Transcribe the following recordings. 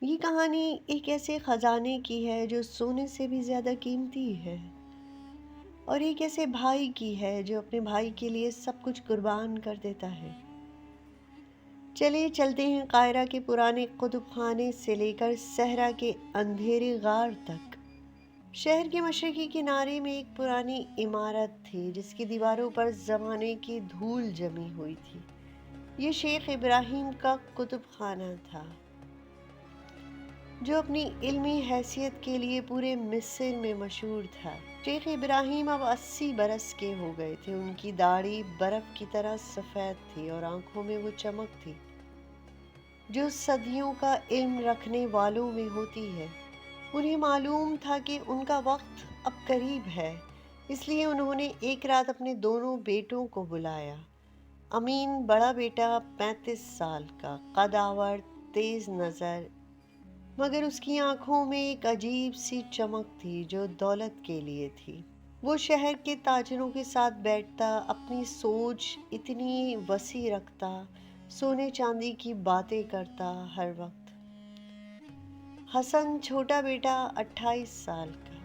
یہ کہانی ایک ایسے خزانے کی ہے جو سونے سے بھی زیادہ قیمتی ہے، اور ایک ایسے بھائی کی ہے جو اپنے بھائی کے لیے سب کچھ قربان کر دیتا ہے۔ چلے چلتے ہیں قاہرہ کے پرانے کتب خانے سے لے کر صحرا کے اندھیرے غار تک۔ شہر کے مشرقی کنارے میں ایک پرانی عمارت تھی جس کی دیواروں پر زمانے کی دھول جمی ہوئی تھی۔ یہ شیخ ابراہیم کا کتب خانہ تھا، جو اپنی علمی حیثیت کے لیے پورے مصر میں مشہور تھا۔ شیخ ابراہیم اب 80 برس کے ہو گئے تھے۔ ان کی داڑھی برف کی طرح سفید تھی اور آنکھوں میں وہ چمک تھی جو صدیوں کا علم رکھنے والوں میں ہوتی ہے۔ انہیں معلوم تھا کہ ان کا وقت اب قریب ہے، اس لیے انہوں نے ایک رات اپنے دونوں بیٹوں کو بلایا۔ امین بڑا بیٹا 35 سال کا، قد آور، تیز نظر، مگر اس کی آنکھوں میں ایک عجیب سی چمک تھی جو دولت کے لیے تھی۔ وہ شہر کے تاجروں کے ساتھ بیٹھتا، اپنی سوچ اتنی وسیع رکھتا، سونے چاندی کی باتیں کرتا ہر وقت۔ حسن چھوٹا بیٹا 28 سال کا،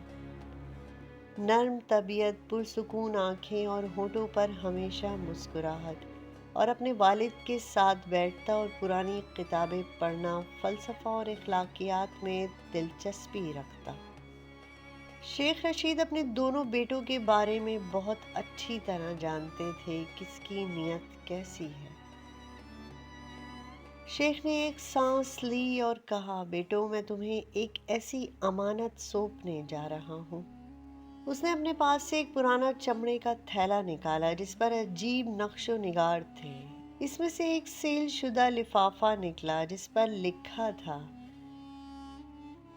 نرم طبیعت، پرسکون آنکھیں اور ہونٹوں پر ہمیشہ مسکراہٹ، اور اپنے والد کے ساتھ بیٹھتا اور پرانی کتابیں پڑھنا، فلسفہ اور اخلاقیات میں دلچسپی رکھتا۔ شیخ رشید اپنے دونوں بیٹوں کے بارے میں بہت اچھی طرح جانتے تھے کس کی نیت کیسی ہے۔ شیخ نے ایک سانس لی اور کہا، بیٹو، میں تمہیں ایک ایسی امانت سونپنے جا رہا ہوں۔ اس نے اپنے پاس سے ایک پرانا چمڑے کا تھیلا نکالا جس پر عجیب نقش و نگار تھے۔ اس میں سے ایک سیل شدہ لفافہ نکلا جس پر لکھا تھا،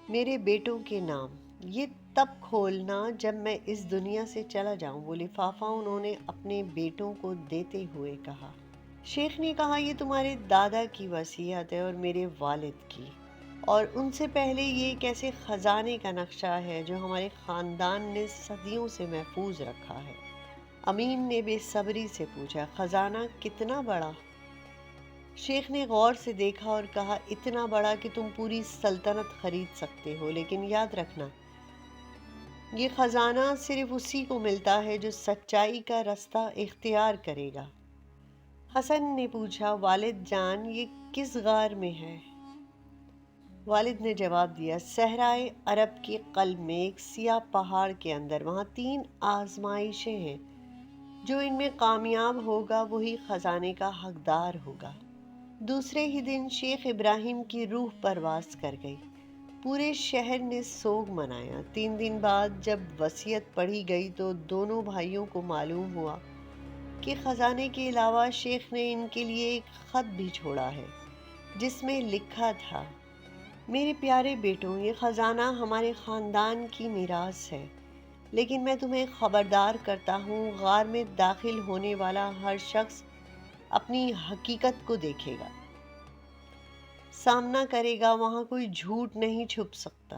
میرے بیٹوں کے نام، یہ تب کھولنا جب میں اس دنیا سے چلا جاؤں۔ وہ لفافہ انہوں نے اپنے بیٹوں کو دیتے ہوئے کہا۔ شیخ نے کہا، یہ تمہارے دادا کی وصیت ہے اور میرے والد کی، اور ان سے پہلے یہ ایک ایسے خزانے کا نقشہ ہے جو ہمارے خاندان نے صدیوں سے محفوظ رکھا ہے۔ امین نے بے صبری سے پوچھا، خزانہ کتنا بڑا؟ شیخ نے غور سے دیکھا اور کہا، اتنا بڑا کہ تم پوری سلطنت خرید سکتے ہو، لیکن یاد رکھنا، یہ خزانہ صرف اسی کو ملتا ہے جو سچائی کا رستہ اختیار کرے گا۔ حسن نے پوچھا، والد جان، یہ کس غار میں ہے؟ والد نے جواب دیا، صحرائے عرب کے قلب میں ایک سیاہ پہاڑ کے اندر، وہاں 3 آزمائشیں ہیں، جو ان میں کامیاب ہوگا وہی خزانے کا حقدار ہوگا۔ دوسرے ہی دن شیخ ابراہیم کی روح پرواز کر گئی۔ پورے شہر نے سوگ منایا۔ 3 دن بعد جب وصیت پڑھی گئی تو دونوں بھائیوں کو معلوم ہوا کہ خزانے کے علاوہ شیخ نے ان کے لیے ایک خط بھی چھوڑا ہے جس میں لکھا تھا، میرے پیارے بیٹوں، یہ خزانہ ہمارے خاندان کی میراث ہے، لیکن میں تمہیں خبردار کرتا ہوں، غار میں داخل ہونے والا ہر شخص اپنی حقیقت کو دیکھے گا، سامنا کرے گا، وہاں کوئی جھوٹ نہیں چھپ سکتا۔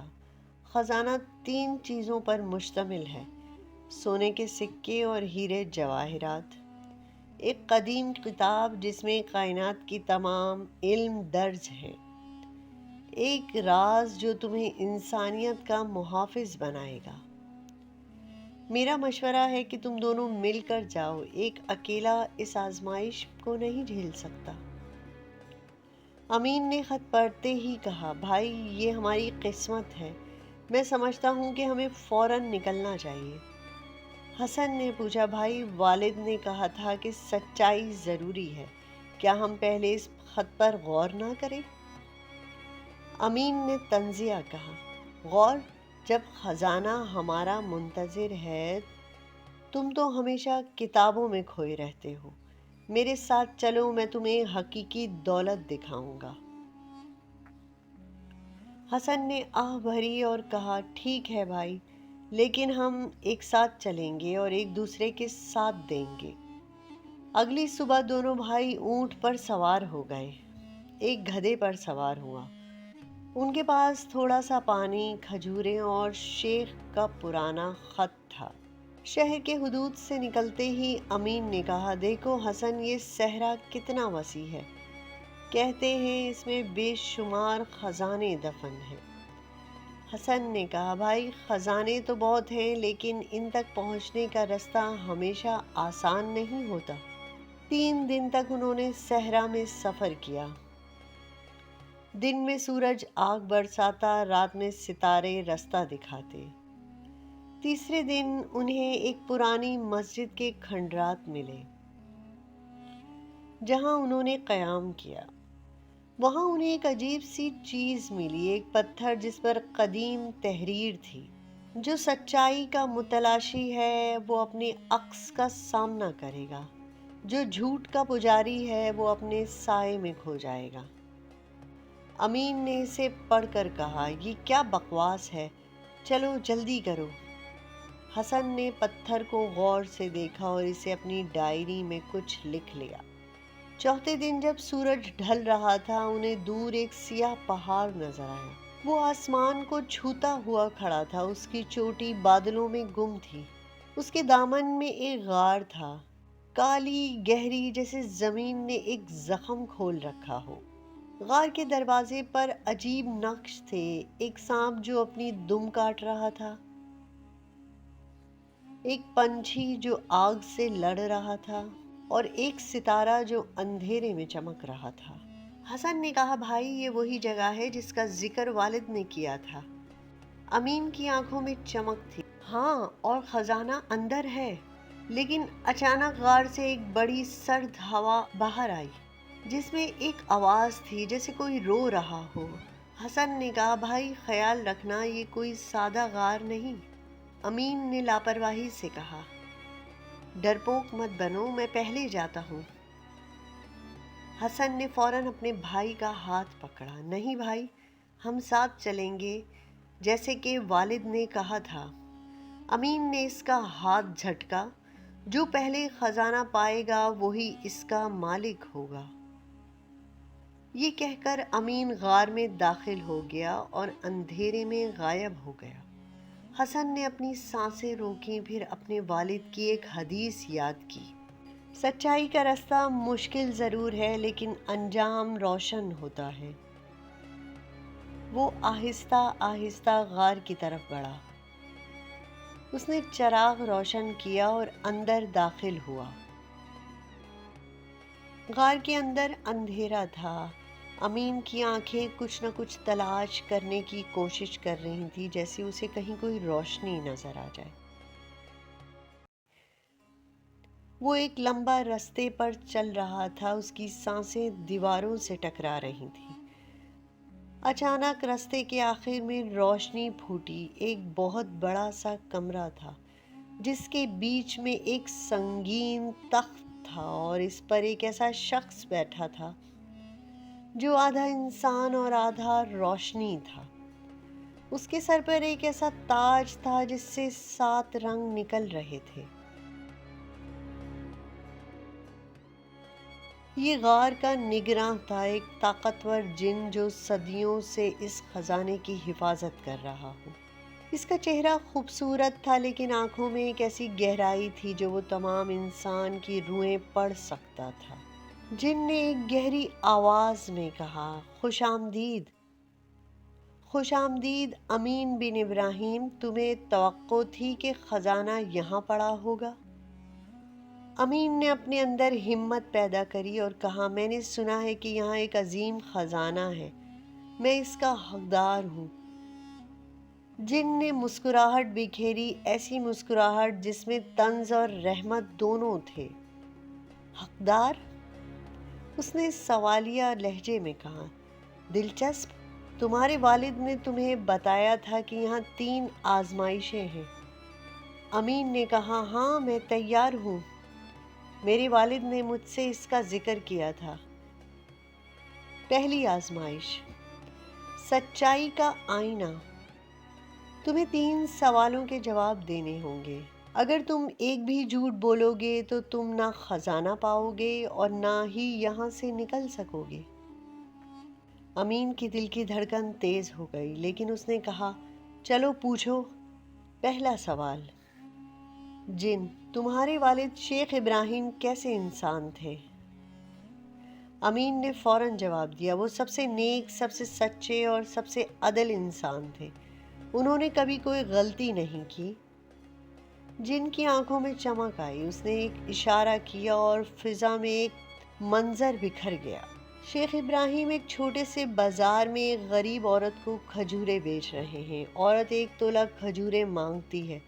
خزانہ 3 چیزوں پر مشتمل ہے، سونے کے سکے اور ہیرے جواہرات، ایک قدیم کتاب جس میں کائنات کی تمام علم درج ہیں، ایک راز جو تمہیں انسانیت کا محافظ بنائے گا۔ میرا مشورہ ہے کہ تم دونوں مل کر جاؤ، ایک اکیلا اس آزمائش کو نہیں جھیل سکتا۔ امین نے خط پڑھتے ہی کہا، بھائی، یہ ہماری قسمت ہے، میں سمجھتا ہوں کہ ہمیں فوراً نکلنا چاہیے۔ حسن نے پوچھا، بھائی، والد نے کہا تھا کہ سچائی ضروری ہے، کیا ہم پہلے اس خط پر غور نہ کریں؟ امین نے طنزیہ کہا، غور؟ جب خزانہ ہمارا منتظر ہے، تم تو ہمیشہ کتابوں میں کھوئے رہتے ہو، میرے ساتھ چلو، میں تمہیں حقیقی دولت دکھاؤں گا۔ حسن نے آہ بھری اور کہا، ٹھیک ہے بھائی، لیکن ہم ایک ساتھ چلیں گے اور ایک دوسرے کے ساتھ دیں گے۔ اگلی صبح دونوں بھائی اونٹ پر سوار ہو گئے۔ ایک گدھے پر سوار ہوا۔ ان کے پاس تھوڑا سا پانی، کھجوریں اور شیخ کا پرانا خط تھا۔ شہر کے حدود سے نکلتے ہی امین نے کہا، دیکھو حسن، یہ صحرا کتنا وسیع ہے، کہتے ہیں اس میں بے شمار خزانے دفن ہیں۔ حسن نے کہا بھائی خزانے تو بہت ہیں لیکن ان تک پہنچنے کا رستہ ہمیشہ آسان نہیں ہوتا۔ 3 دن تک انہوں نے صحرا میں سفر کیا۔ دن میں سورج آگ برساتا، رات میں ستارے رستہ دکھاتے۔ تیسرے دن انہیں ایک پرانی مسجد کے کھنڈرات ملے جہاں انہوں نے قیام کیا۔ وہاں انہیں ایک عجیب سی چیز ملی، ایک پتھر جس پر قدیم تحریر تھی: جو سچائی کا متلاشی ہے وہ اپنے عکس کا سامنا کرے گا، جو جھوٹ کا پجاری ہے وہ اپنے سائے میں کھو جائے گا۔ امین نے اسے پڑھ کر کہا یہ کیا بکواس ہے، چلو جلدی کرو۔ حسن نے پتھر کو غور سے دیکھا اور اسے اپنی ڈائری میں کچھ لکھ لیا۔ چوتھے دن جب سورج ڈھل رہا تھا انہیں دور ایک سیاہ پہاڑ نظر آیا۔ وہ آسمان کو چھوتا ہوا کھڑا تھا، اس کی چوٹی بادلوں میں گم تھی۔ اس کے دامن میں ایک غار تھا، کالی گہری جیسے زمین نے ایک زخم کھول رکھا ہو۔ غار کے دروازے پر عجیب نقش تھے، ایک سانپ جو اپنی دم کاٹ رہا تھا، ایک پنچھی جو آگ سے لڑ رہا تھا اور ایک ستارہ جو اندھیرے میں چمک رہا تھا۔ حسن نے کہا بھائی یہ وہی جگہ ہے جس کا ذکر والد نے کیا تھا۔ امین کی آنکھوں میں چمک تھی۔ ہاں اور خزانہ اندر ہے۔ لیکن اچانک غار سے ایک بڑی سرد ہوا باہر آئی جس میں ایک آواز تھی جیسے کوئی رو رہا ہو۔ حسن نے کہا بھائی خیال رکھنا یہ کوئی سادہ غار نہیں۔ امین نے لاپرواہی سے کہا ڈرپوک مت بنو، میں پہلے جاتا ہوں۔ حسن نے فوراً اپنے بھائی کا ہاتھ پکڑا۔ نہیں بھائی، ہم ساتھ چلیں گے جیسے کہ والد نے کہا تھا۔ امین نے اس کا ہاتھ جھٹکا۔ جو پہلے خزانہ پائے گا وہی اس کا مالک ہوگا۔ یہ کہہ کر امین غار میں داخل ہو گیا اور اندھیرے میں غائب ہو گیا۔ حسن نے اپنی سانسیں روکیں، پھر اپنے والد کی ایک حدیث یاد کی: سچائی کا رستہ مشکل ضرور ہے لیکن انجام روشن ہوتا ہے۔ وہ آہستہ آہستہ غار کی طرف بڑھا۔ اس نے چراغ روشن کیا اور اندر داخل ہوا۔ غار کے اندر اندھیرا تھا۔ امین کی آنکھیں کچھ نہ کچھ تلاش کرنے کی کوشش کر رہی تھی، جیسے اسے کہیں کوئی روشنی نظر آ جائے۔ وہ ایک لمبا رستے پر چل رہا تھا، اس کی سانسیں دیواروں سے ٹکرا رہی تھیں۔ اچانک رستے کے آخر میں روشنی پھوٹی۔ ایک بہت بڑا سا کمرہ تھا جس کے بیچ میں ایک سنگین تخت تھا اور اس پر ایک ایسا شخص بیٹھا تھا جو آدھا انسان اور آدھا روشنی تھا۔ اس کے سر پر ایک ایسا تاج تھا جس سے 7 رنگ نکل رہے تھے۔ یہ غار کا نگراں تھا، ایک طاقتور جن جو صدیوں سے اس خزانے کی حفاظت کر رہا ہو۔ اس کا چہرہ خوبصورت تھا لیکن آنکھوں میں ایک ایسی گہرائی تھی جو وہ تمام انسان کی روحیں پڑھ سکتا تھا۔ جن نے ایک گہری آواز میں کہا خوش آمدید، خوش آمدید امین بن ابراہیم، تمہیں توقع تھی کہ خزانہ یہاں پڑا ہوگا؟ امین نے اپنے اندر ہمت پیدا کری اور کہا میں نے سنا ہے کہ یہاں ایک عظیم خزانہ ہے، میں اس کا حقدار ہوں۔ جن نے مسکراہٹ بکھیری، ایسی مسکراہٹ جس میں طنز اور رحمت دونوں تھے۔ حقدار؟ اس نے سوالیہ لہجے میں کہا دلچسپ، تمہارے والد نے تمہیں بتایا تھا کہ یہاں 3 آزمائشیں ہیں۔ امین نے کہا ہاں میں تیار ہوں، میرے والد نے مجھ سے اس کا ذکر کیا تھا۔ پہلی آزمائش، سچائی کا آئینہ۔ تمہیں 3 سوالوں کے جواب دینے ہوں گے۔ اگر تم ایک بھی جھوٹ بولو گے تو تم نہ خزانہ پاؤ گے اور نہ ہی یہاں سے نکل سکو گے۔ امین کی دل کی دھڑکن تیز ہو گئی، لیکن اس نے کہا چلو پوچھو۔ پہلا سوال، جن، تمہارے والد شیخ ابراہیم کیسے انسان تھے؟ امین نے فوراً جواب دیا، وہ سب سے نیک، سب سے سچے اور سب سے عدل انسان تھے، انہوں نے کبھی کوئی غلطی نہیں کی۔ جن کی آنکھوں میں چمک آئی، اس نے ایک اشارہ کیا اور فضا میں ایک منظر بکھر گیا۔ شیخ ابراہیم ایک چھوٹے سے بازار میں ایک غریب عورت کو کھجورے بیچ رہے ہیں۔ عورت 1 تولہ کھجورے مانگتی ہے،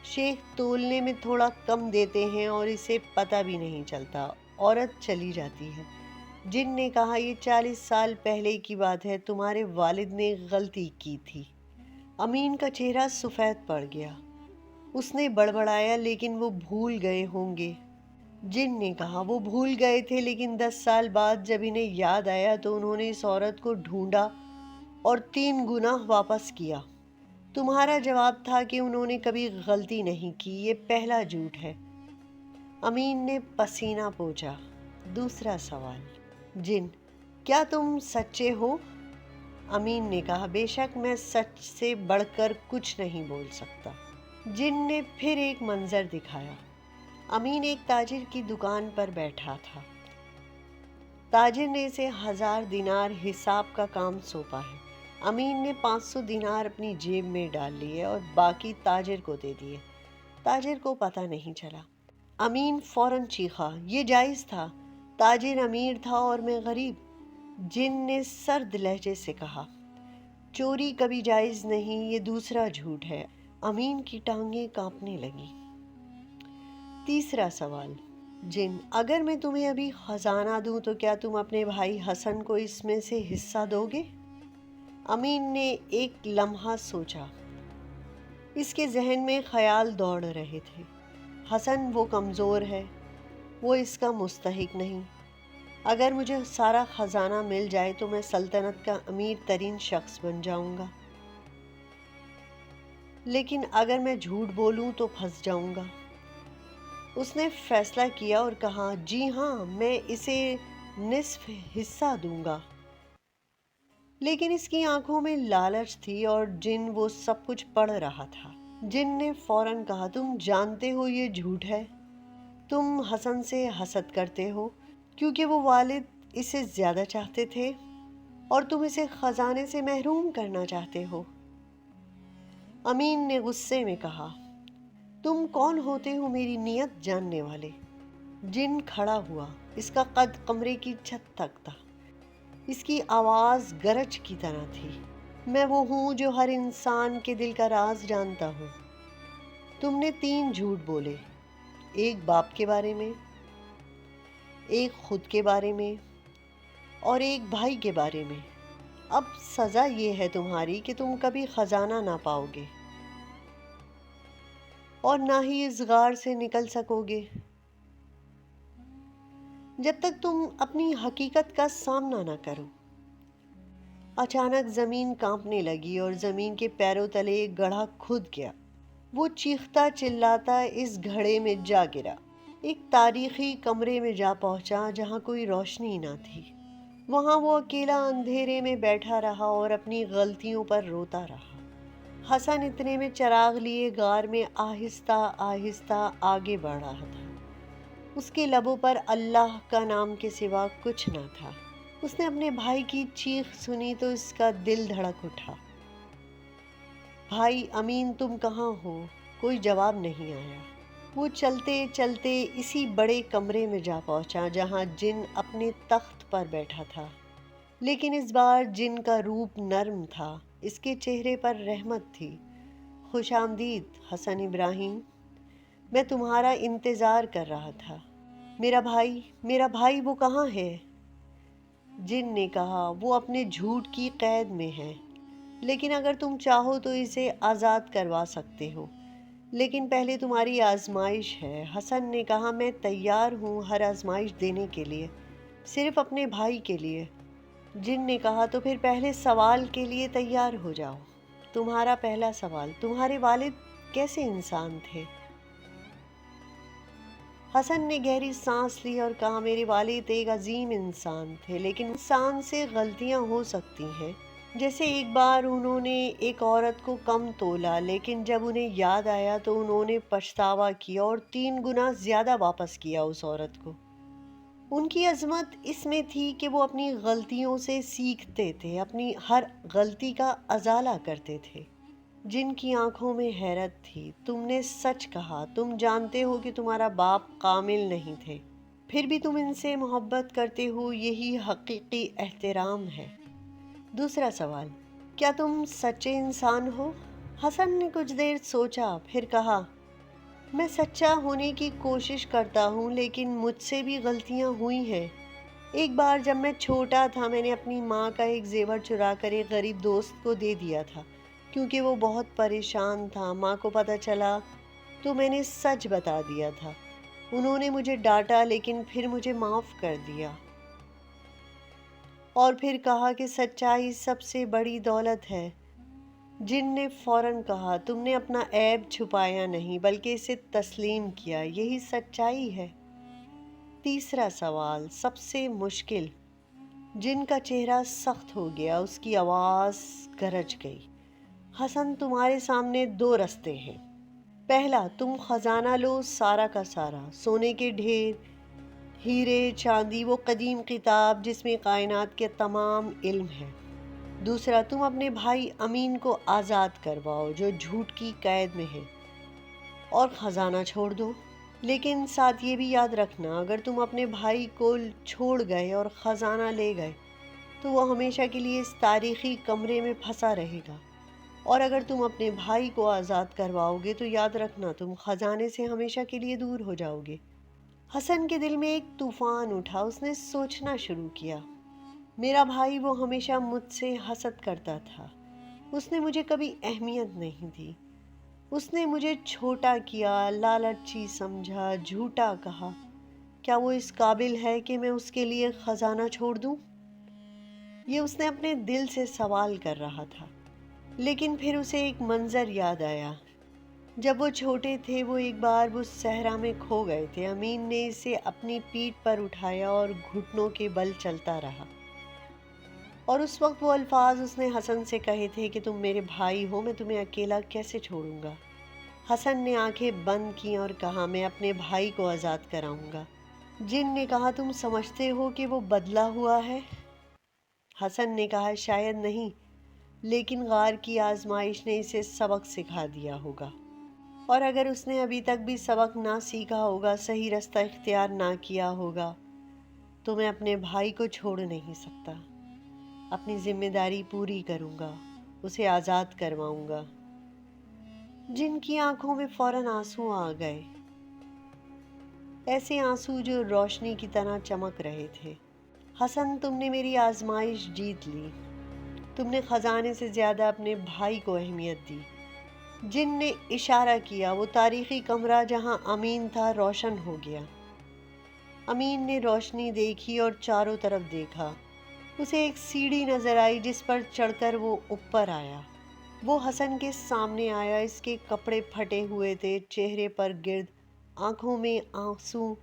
شیخ تولنے میں تھوڑا کم دیتے ہیں اور اسے پتہ بھی نہیں چلتا، عورت چلی جاتی ہے۔ جن نے کہا، یہ 40 سال پہلے کی بات ہے، تمہارے والد نے غلطی کی تھی۔ امین کا چہرہ سفید پڑ گیا، اس نے بڑبڑایا، لیکن وہ بھول گئے ہوں گے۔ جن نے کہا، وہ بھول گئے تھے، لیکن 10 سال بعد جب انہیں یاد آیا تو انہوں نے اس عورت کو ڈھونڈا اور 3 گنا واپس کیا۔ تمہارا جواب تھا کہ انہوں نے کبھی غلطی نہیں کی، یہ پہلا جھوٹ ہے۔ امین نے پسینہ پوچھا۔ دوسرا سوال، جن، کیا تم سچے ہو؟ امین نے کہا، بے شک میں سچ سے بڑھ کر کچھ نہیں بول سکتا۔ جن نے پھر ایک منظر دکھایا۔ امین ایک تاجر کی دکان پر بیٹھا تھا، تاجر نے اسے 1000 دینار حساب کا کام سونپا ہے۔ امین نے 500 دینار اپنی جیب میں ڈال لیے اور باقی تاجر کو دے دیے۔ تاجر کو پتہ نہیں چلا۔ امین فوراً چیخا، یہ جائز تھا، تاجر امیر تھا اور میں غریب۔ جن نے سرد لہجے سے کہا، چوری کبھی جائز نہیں، یہ دوسرا جھوٹ ہے۔ امین کی ٹانگیں کانپنے لگیں۔ تیسرا سوال، جن، اگر میں تمہیں ابھی خزانہ دوں تو کیا تم اپنے بھائی حسن کو اس میں سے حصہ دو گے؟ امین نے ایک لمحہ سوچا، اس کے ذہن میں خیال دوڑ رہے تھے۔ حسن وہ کمزور ہے، وہ اس کا مستحق نہیں۔ اگر مجھے سارا خزانہ مل جائے تو میں سلطنت کا امیر ترین شخص بن جاؤں گا، لیکن اگر میں جھوٹ بولوں تو پھنس جاؤں گا۔ اس نے فیصلہ کیا اور کہا، جی ہاں، میں اسے نصف حصہ دوں گا۔ لیکن اس کی آنکھوں میں لالچ تھی اور جن وہ سب کچھ پڑھ رہا تھا۔ جن نے فوراً کہا، تم جانتے ہو یہ جھوٹ ہے، تم حسن سے حسد کرتے ہو کیونکہ وہ والد اسے زیادہ چاہتے تھے اور تم اسے خزانے سے محروم کرنا چاہتے ہو۔ امین نے غصے میں کہا، تم کون ہوتے ہو میری نیت جاننے والے؟ جن کھڑا ہوا، اس کا قد کمرے کی چھت تک تھا، اس کی آواز گرج کی طرح تھی، میں وہ ہوں جو ہر انسان کے دل کا راز جانتا ہوں۔ تم نے 3 جھوٹ بولے، ایک باپ کے بارے میں، ایک خود کے بارے میں اور ایک بھائی کے بارے میں۔ اب سزا یہ ہے تمہاری کہ تم کبھی خزانہ نہ پاؤ گے اور نہ ہی اس غار سے نکل سکو گے جب تک تم اپنی حقیقت کا سامنا نہ کرو۔ اچانک زمین کانپنے لگی اور زمین کے پیروں تلے ایک گڑھا کھد گیا۔ وہ چیختا چلاتا اس گھڑے میں جا گرا، ایک تاریخی کمرے میں جا پہنچا جہاں کوئی روشنی نہ تھی۔ وہاں وہ اکیلا اندھیرے میں بیٹھا رہا اور اپنی غلطیوں پر روتا رہا۔ حسن اتنے میں چراغ لیے غار میں آہستہ آہستہ آگے بڑھ رہا تھا، اس کے لبوں پر اللہ کا نام کے سوا کچھ نہ تھا۔ اس نے اپنے بھائی کی چیخ سنی تو اس کا دل دھڑک اٹھا، بھائی امین تم کہاں ہو؟ کوئی جواب نہیں آیا۔ وہ چلتے چلتے اسی بڑے کمرے میں جا پہنچا جہاں جن اپنے تخت پر بیٹھا تھا، لیکن اس بار جن کا روپ نرم تھا، اس کے چہرے پر رحمت تھی۔ خوش آمدید حسن ابراہیم، میں تمہارا انتظار کر رہا تھا۔ میرا بھائی وہ کہاں ہے؟ جن نے کہا، وہ اپنے جھوٹ کی قید میں ہے، لیکن اگر تم چاہو تو اسے آزاد کروا سکتے ہو، لیکن پہلے تمہاری آزمائش ہے۔ حسن نے کہا، میں تیار ہوں ہر آزمائش دینے کے لیے، صرف اپنے بھائی کے لیے۔ جن نے کہا، تو پھر پہلے سوال کے لیے تیار ہو جاؤ۔ تمہارا پہلا سوال، تمہارے والد کیسے انسان تھے؟ حسن نے گہری سانس لی اور کہا، میرے والد ایک عظیم انسان تھے، لیکن انسان سے غلطیاں ہو سکتی ہیں۔ جیسے ایک بار انہوں نے ایک عورت کو کم تولا، لیکن جب انہیں یاد آیا تو انہوں نے پچھتاوا کیا اور 3 گنا زیادہ واپس کیا اس عورت کو۔ ان کی عظمت اس میں تھی کہ وہ اپنی غلطیوں سے سیکھتے تھے، اپنی ہر غلطی کا ازالہ کرتے تھے۔ جن کی آنکھوں میں حیرت تھی، تم نے سچ کہا، تم جانتے ہو کہ تمہارا باپ کامل نہیں تھے، پھر بھی تم ان سے محبت کرتے ہو، یہی حقیقی احترام ہے۔ دوسرا سوال، کیا تم سچے انسان ہو؟ حسن نے کچھ دیر سوچا، پھر کہا، میں سچا ہونے کی کوشش کرتا ہوں، لیکن مجھ سے بھی غلطیاں ہوئی ہیں۔ ایک بار جب میں چھوٹا تھا، میں نے اپنی ماں کا ایک زیور چرا کر ایک غریب دوست کو دے دیا تھا، کیونکہ وہ بہت پریشان تھا۔ ماں کو پتہ چلا تو میں نے سچ بتا دیا تھا۔ انہوں نے مجھے ڈانٹا، لیکن پھر مجھے معاف کر دیا اور پھر کہا کہ سچائی سب سے بڑی دولت ہے۔ جن نے فوراً کہا، تم نے اپنا عیب چھپایا نہیں بلکہ اسے تسلیم کیا، یہی سچائی ہے۔ تیسرا سوال، سب سے مشکل۔ جن کا چہرہ سخت ہو گیا، اس کی آواز گرج گئی۔ حسن، تمہارے سامنے دو رستے ہیں۔ پہلا، تم خزانہ لو، سارا کا سارا، سونے کے ڈھیر، ہیرے، چاندی، وہ قدیم کتاب جس میں کائنات کے تمام علم ہے۔ دوسرا، تم اپنے بھائی امین کو آزاد کرواؤ جو جھوٹ کی قید میں ہے، اور خزانہ چھوڑ دو۔ لیکن ساتھ یہ بھی یاد رکھنا، اگر تم اپنے بھائی کو چھوڑ گئے اور خزانہ لے گئے تو وہ ہمیشہ کے لیے اس تاریخی کمرے میں پھنسا رہے گا، اور اگر تم اپنے بھائی کو آزاد کرواؤ گے تو یاد رکھنا تم خزانے سے ہمیشہ کے لیے دور ہو جاؤ گے۔ حسن کے دل میں ایک طوفان اٹھا، اس نے سوچنا شروع کیا۔ میرا بھائی، وہ ہمیشہ مجھ سے حسد کرتا تھا، اس نے مجھے کبھی اہمیت نہیں دی، اس نے مجھے چھوٹا کیا، لالچی سمجھا، جھوٹا کہا۔ کیا وہ اس قابل ہے کہ میں اس کے لیے خزانہ چھوڑ دوں؟ یہ اس نے اپنے دل سے سوال کر رہا تھا، لیکن پھر اسے ایک منظر یاد آیا۔ جب وہ چھوٹے تھے، وہ ایک بار وہ صحرا میں کھو گئے تھے۔ امین نے اسے اپنی پیٹھ پر اٹھایا اور گھٹنوں کے بل چلتا رہا، اور اس وقت وہ الفاظ اس نے حسن سے کہے تھے کہ تم میرے بھائی ہو، میں تمہیں اکیلا کیسے چھوڑوں گا۔ حسن نے آنکھیں بند کیں اور کہا، میں اپنے بھائی کو آزاد کراؤں گا۔ جن نے کہا، تم سمجھتے ہو کہ وہ بدلا ہوا ہے؟ حسن نے کہا، شاید نہیں، لیکن غار کی آزمائش نے اسے سبق سکھا دیا ہوگا، اور اگر اس نے ابھی تک بھی سبق نہ سیکھا ہوگا، صحیح رستہ اختیار نہ کیا ہوگا، تو میں اپنے بھائی کو چھوڑ نہیں سکتا۔ اپنی ذمہ داری پوری کروں گا، اسے آزاد کرواؤں گا۔ جن کی آنکھوں میں فوراً آنسو آ گئے، ایسے آنسو جو روشنی کی طرح چمک رہے تھے۔ حسن، تم نے میری آزمائش جیت لی، تم نے خزانے سے زیادہ اپنے بھائی کو اہمیت دی۔ جن نے اشارہ کیا، وہ تاریخی کمرہ جہاں امین تھا روشن ہو گیا۔ امین نے روشنی دیکھی اور چاروں طرف دیکھا۔ اسے ایک سیڑھی نظر آئی جس پر چڑھ کر وہ اوپر آیا۔ وہ حسن کے سامنے آیا، اس کے کپڑے پھٹے ہوئے تھے، چہرے پر گرد، آنکھوں میں آنسو۔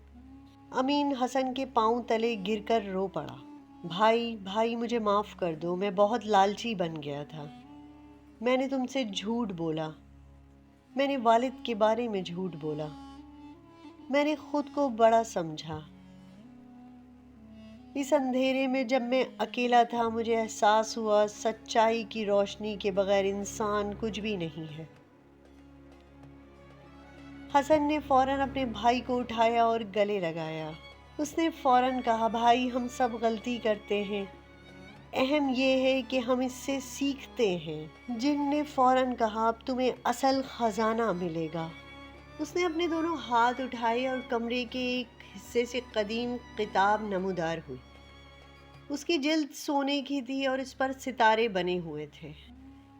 امین حسن کے پاؤں تلے گر کر رو پڑا۔ بھائی، بھائی، مجھے معاف کر دو، میں بہت لالچی بن گیا تھا، میں نے تم سے جھوٹ بولا، میں نے والد کے بارے میں جھوٹ بولا، میں نے خود کو بڑا سمجھا۔ اس اندھیرے میں جب میں اکیلا تھا، مجھے احساس ہوا سچائی کی روشنی کے بغیر انسان کچھ بھی نہیں ہے۔ حسن نے فوراً اپنے بھائی کو اٹھایا اور گلے لگایا۔ اس نے فوراً کہا، بھائی، ہم سب غلطی کرتے ہیں، اہم یہ ہے کہ ہم اس سے سیکھتے ہیں۔ جن نے فوراً کہا، اب تمہیں اصل خزانہ ملے گا۔ اس نے اپنے دونوں ہاتھ اٹھائے اور کمرے کے ایک حصے سے قدیم کتاب نمودار ہوئی۔ اس کی جلد سونے کی تھی اور اس پر ستارے بنے ہوئے تھے۔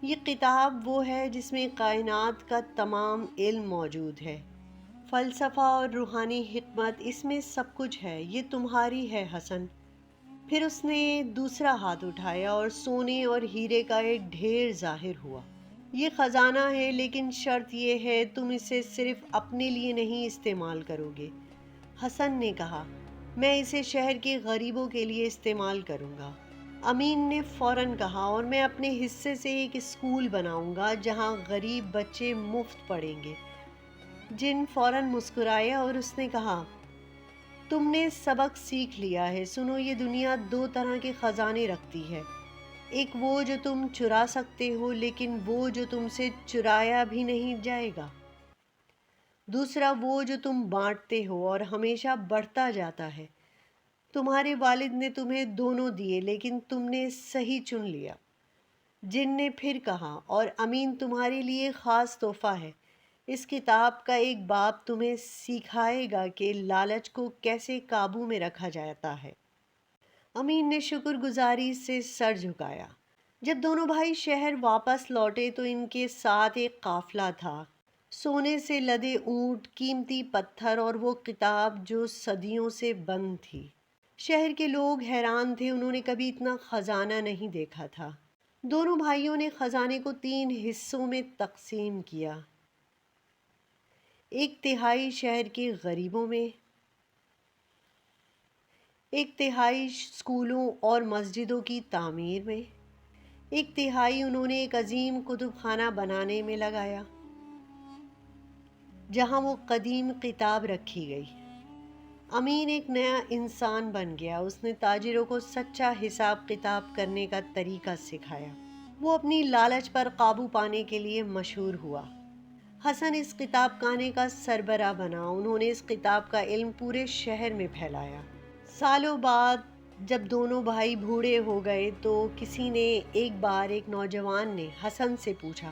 یہ کتاب وہ ہے جس میں کائنات کا تمام علم موجود ہے، فلسفہ اور روحانی حکمت، اس میں سب کچھ ہے، یہ تمہاری ہے حسن۔ پھر اس نے دوسرا ہاتھ اٹھایا اور سونے اور ہیرے کا ایک ڈھیر ظاہر ہوا۔ یہ خزانہ ہے، لیکن شرط یہ ہے تم اسے صرف اپنے لیے نہیں استعمال کرو گے۔ حسن نے کہا، میں اسے شہر کے غریبوں کے لیے استعمال کروں گا۔ امین نے فوراً کہا، اور میں اپنے حصے سے ایک اسکول بناؤں گا جہاں غریب بچے مفت پڑھیں گے۔ جن فوراً مسکرایا اور اس نے کہا، تم نے سبق سیکھ لیا ہے۔ سنو، یہ دنیا دو طرح کے خزانے رکھتی ہے، ایک وہ جو تم چرا سکتے ہو لیکن وہ جو تم سے چرایا بھی نہیں جائے گا، دوسرا وہ جو تم بانٹتے ہو اور ہمیشہ بڑھتا جاتا ہے۔ تمہارے والد نے تمہیں دونوں دیے لیکن تم نے صحیح چن لیا۔ جن نے پھر کہا، اور امین تمہارے لیے خاص تحفہ ہے، اس کتاب کا ایک باب تمہیں سکھائے گا کہ لالچ کو کیسے قابو میں رکھا جاتا ہے۔ امین نے شکر گزاری سے سر جھکایا۔ جب دونوں بھائی شہر واپس لوٹے تو ان کے ساتھ ایک قافلہ تھا، سونے سے لدے اونٹ، قیمتی پتھر اور وہ کتاب جو صدیوں سے بند تھی۔ شہر کے لوگ حیران تھے، انہوں نے کبھی اتنا خزانہ نہیں دیکھا تھا۔ دونوں بھائیوں نے خزانے کو 3 حصوں میں تقسیم کیا، ایک تہائی شہر کے غریبوں میں، ایک تہائی اسکولوں اور مسجدوں کی تعمیر میں، ایک تہائی انہوں نے ایک عظیم کتب خانہ بنانے میں لگایا جہاں وہ قدیم کتاب رکھی گئی۔ امین ایک نیا انسان بن گیا، اس نے تاجروں کو سچا حساب کتاب کرنے کا طریقہ سکھایا۔ وہ اپنی لالچ پر قابو پانے کے لیے مشہور ہوا۔ حسن اس کتاب خانے کا سربراہ بنا، انہوں نے اس کتاب کا علم پورے شہر میں پھیلایا۔ سالوں بعد جب دونوں بھائی بوڑھے ہو گئے تو کسی نے ایک بار ایک نوجوان نے حسن سے پوچھا،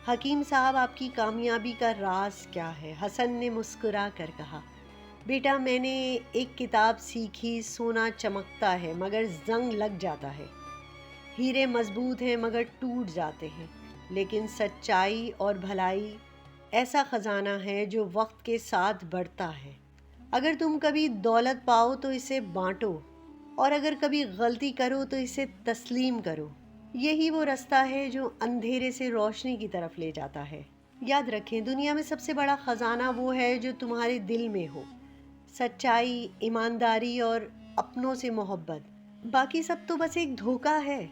حکیم صاحب آپ کی کامیابی کا راز کیا ہے؟ حسن نے مسکرا کر کہا، بیٹا میں نے ایک کتاب سیکھی، سونا چمکتا ہے مگر زنگ لگ جاتا ہے، ہیرے مضبوط ہیں مگر ٹوٹ جاتے ہیں، لیکن سچائی اور بھلائی ایسا خزانہ ہے جو وقت کے ساتھ بڑھتا ہے۔ اگر تم کبھی دولت پاؤ تو اسے بانٹو، اور اگر کبھی غلطی کرو تو اسے تسلیم کرو۔ یہی وہ رستہ ہے جو اندھیرے سے روشنی کی طرف لے جاتا ہے۔ یاد رکھیں، دنیا میں سب سے بڑا خزانہ وہ ہے جو تمہارے دل میں ہو، سچائی، ایمانداری اور اپنوں سے محبت۔ باقی سب تو بس ایک دھوکہ ہے۔